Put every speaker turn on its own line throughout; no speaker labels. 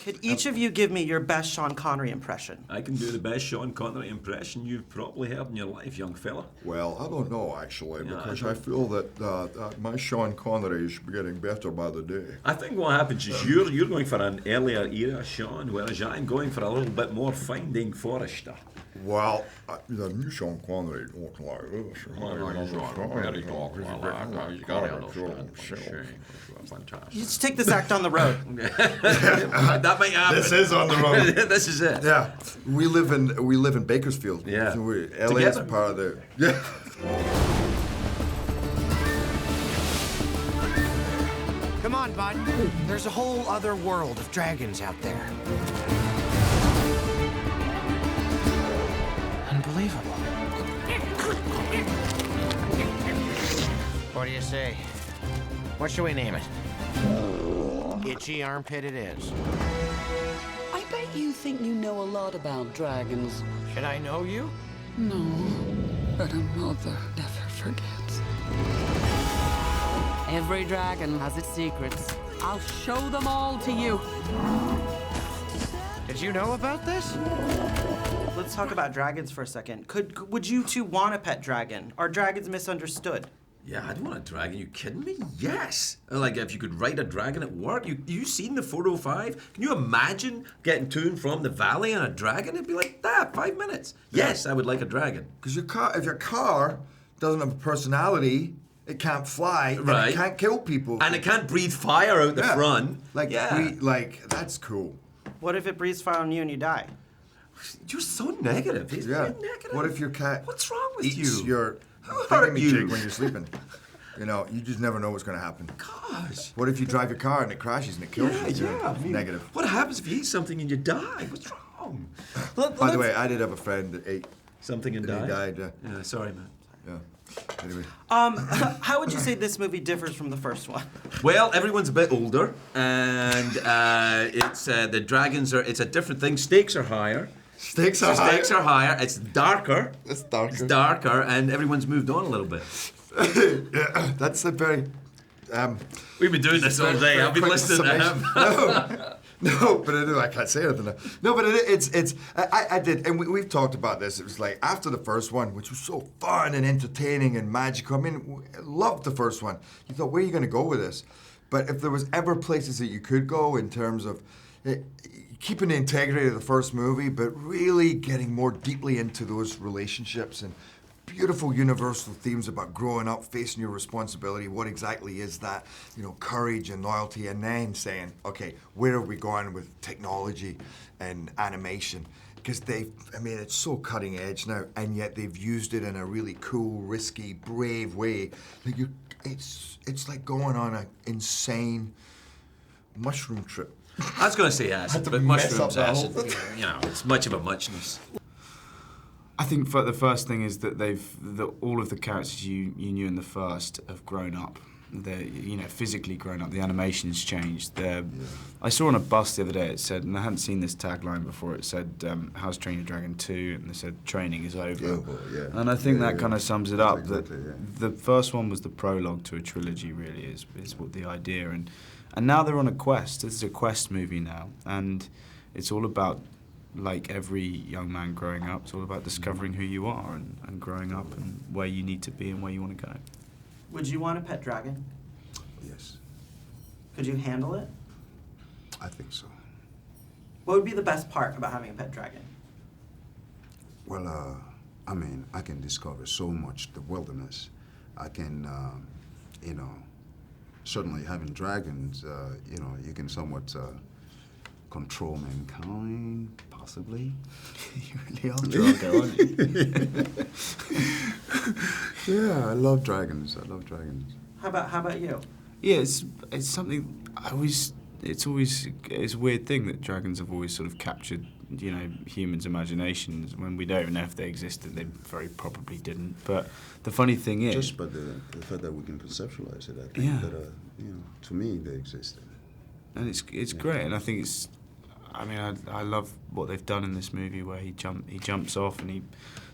Could each of you give me your best Sean Connery impression?
I can do the best Sean Connery impression you've probably heard in your life, young fella.
Well, I don't know, actually, because I feel that my Sean Connery is getting better by the day.
I think what happens is you're going for an earlier era Sean, whereas I'm going for a little bit more Finding Forrester.
Well, the new Sean Connery looks like this.
You just take this act on the road.
That might happen.
This is on the road.
This is it.
Yeah, we live in Bakersfield.
Yeah,
so LA is part of the. Yeah.
Come on, bud. There's a whole other world of dragons out there. Unbelievable. What do you say? What should we name it? Itchy Armpit it is.
I bet you think you know a lot about dragons.
Should I know you?
No, but a mother never forgets. Every dragon has its secrets. I'll show them all to you.
Did you know about this?
Let's talk about dragons for a second. Would you two want a pet dragon? Are dragons misunderstood?
Yeah, I'd want a dragon. You kidding me? Yes. Like, if you could ride a dragon at work. You seen the 405? Can you imagine getting to and from the valley on a dragon? It'd be like that, 5 minutes. Yes, I would like a dragon.
Because if your car doesn't have a personality, it can't fly,
right.
And it can't kill people.
And it can't breathe fire out the front.
That's cool.
What if it breathes fire on you and you die?
You're so negative. He's very negative.
What if your cat
What's wrong with
eats
you?
your thingamajig when you're sleeping? You know, you just never know what's going to happen.
Gosh.
What if you drive your car and it crashes and it kills you?
Yeah, I mean,
negative.
What happens if you eat something and you die? What's wrong?
By the way, I did have a friend that ate
something and died.
He died.
Yeah, sorry, man.
Yeah. Anyway.
How would you say this movie differs from the first one?
Well, everyone's a bit older, and it's the dragons are. It's a different thing. Stakes are higher.
Stakes are
higher. It's darker.
It's darker.
It's darker, and everyone's moved on a little bit.
Yeah, that's a very.
We've been doing this all day. I've been listening to him.
No, but I can't say anything now. No, but I did, and we've talked about this. It was like after the first one, which was so fun and entertaining and magical. I mean, I loved the first one. You thought, where are you going to go with this? But if there was ever places that you could go in terms of keeping the integrity of the first movie, but really getting more deeply into those relationships and beautiful universal themes about growing up, facing your responsibility, what exactly is that, courage and loyalty, and then saying, okay, where are we going with technology and animation? Because it's so cutting edge now, and yet they've used it in a really cool, risky, brave way. Like it's like going on an insane mushroom trip.
I was going to say acid, but mushrooms, acid, it's much of a muchness.
I think the first thing is that all of the characters you knew in the first have grown up. They're physically grown up. The animation's changed. I saw on a bus the other day. It said, and I hadn't seen this tagline before. It said, "How's Train Your Dragon 2?" And they said, "Training is over."
Yeah.
And I think that kind of sums it up.
Exactly,
the first one was the prologue to a trilogy. Really is what the idea. And now they're on a quest. This is a quest movie now, and it's all about. Like every young man growing up, it's all about discovering who you are and growing up and where you need to be and where you want to go.
Would you want a pet dragon?
Yes.
Could you handle it?
I think so.
What would be the best part about having a pet dragon?
Well, I can discover so much, the wilderness. I can, certainly having dragons, you can somewhat control mankind, possibly.
You really are Drago, aren't you?
Yeah, I love dragons.
How about you?
Yeah, it's something it's a weird thing that dragons have always sort of captured, humans' imaginations when we don't even know if they existed. They very probably didn't. But the funny thing is,
just by the fact that we can conceptualize it, I think that to me they existed.
And it's great, and I think it's. I love what they've done in this movie where he jumps off and he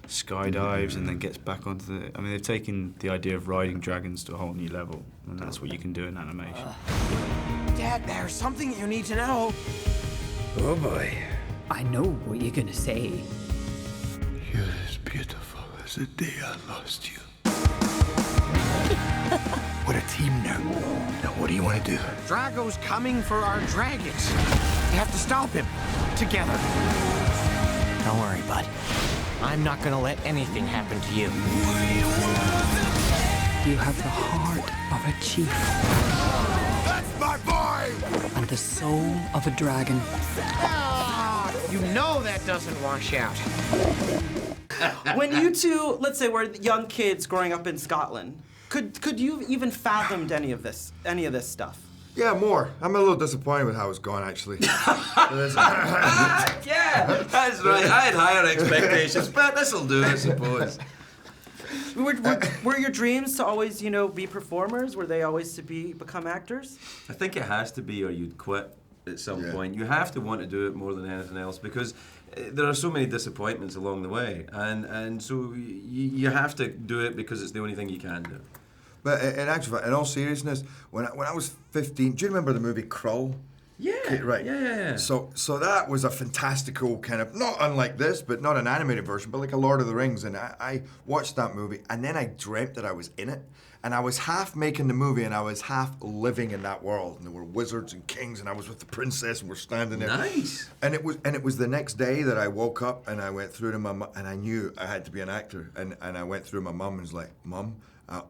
skydives and then gets back onto the. They've taken the idea of riding dragons to a whole new level, and that's what you can do in animation.
Dad, there's something you need to know.
Oh boy.
I know what you're gonna say.
You're as beautiful as the day I lost you. We're a team now. Now, what do you want to do?
Drago's coming for our dragons. We have to stop him. Together. Don't worry, bud. I'm not gonna let anything happen to you.
You have the heart of a chief.
That's my boy!
And the soul of a dragon.
Ah, you know that doesn't wash out.
When you two, let's say, were young kids growing up in Scotland, could you even fathomed any of this stuff?
Yeah, more. I'm a little disappointed with how it's gone, actually.
Yeah, that's right. I had higher expectations, but this'll do, I suppose.
Were your dreams to always, be performers? Were they always to become actors?
I think it has to be, or you'd quit at some point. You have to want to do it more than anything else because there are so many disappointments along the way, and so you have to do it because it's the only thing you can do.
But in actual fact, in all seriousness, when I was 15, do you remember the movie Krull?
Yeah.
Okay, right.
Yeah.
So that was a fantastical kind of, not unlike this, but not an animated version, but like a Lord of the Rings. And I watched that movie, and then I dreamt that I was in it. And I was half making the movie, and I was half living in that world. And there were wizards and kings, and I was with the princess, and we're standing there.
Nice.
And it was the next day that I woke up, and I went through to my mum, and I knew I had to be an actor. And I went through my mum and was like, Mum,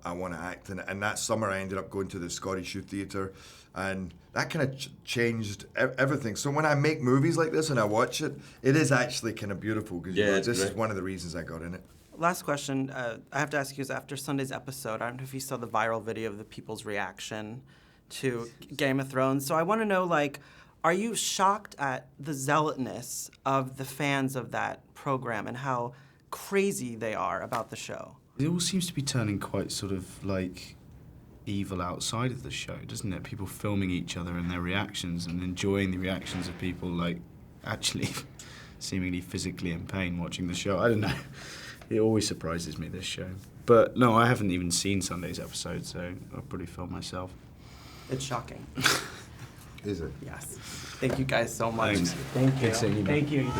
I want to act. And that summer I ended up going to the Scottish Youth Theatre, and that kind of changed everything. So when I make movies like this and I watch it, it is actually kind of beautiful because this is one of the reasons I got in it.
Last question I have to ask you is after Sunday's episode, I don't know if you saw the viral video of the people's reaction to Game of Thrones. So I want to know, are you shocked at the zealotness of the fans of that program and how crazy they are about the show?
It all seems to be turning quite sort of evil outside of the show, doesn't it? People filming each other and their reactions and enjoying the reactions of people actually seemingly physically in pain watching the show. I don't know. It always surprises me, this show. But no, I haven't even seen Sunday's episode, so I'll probably film myself.
It's shocking.
Is it?
Yes. Thank you guys so much.
Thanks.
Thank you.
Good seeing you.
Thank you.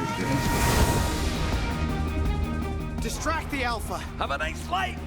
Distract the Alpha.
Have a nice flight!